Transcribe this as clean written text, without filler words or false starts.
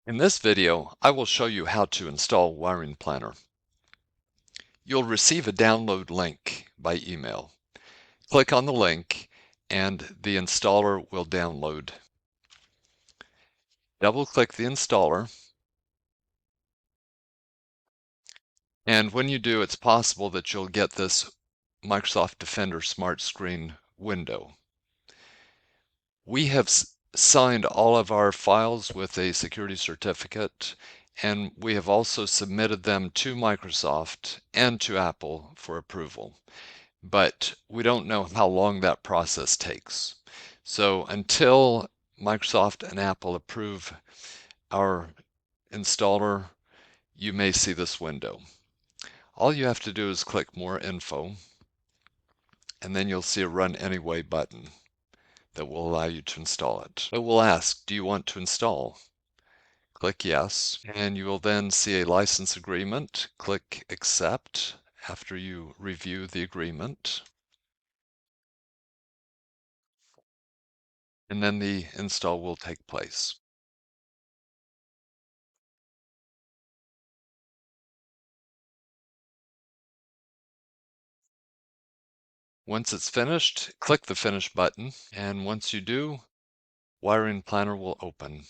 In this video, I will show you how to install Wiring Planner. You'll receive a download link by email. Click on the link and the installer will download. Double-click the installer, and when you do, it's possible that you'll get this Microsoft Defender Smart Screen window. We have signed all of our files with a security certificate, and we have also submitted them to Microsoft and to Apple for approval. But we don't know how long that process takes. So until Microsoft and Apple approve our installer, you may see this window. All you have to do is click More Info, and then you'll see a Run Anyway button that will allow you to install it. It will ask, do you want to install? Click Yes, and you will then see a license agreement. Click Accept after you review the agreement. And then the install will take place. Once it's finished, click the Finish button, and once you do, Wiring Planner will open.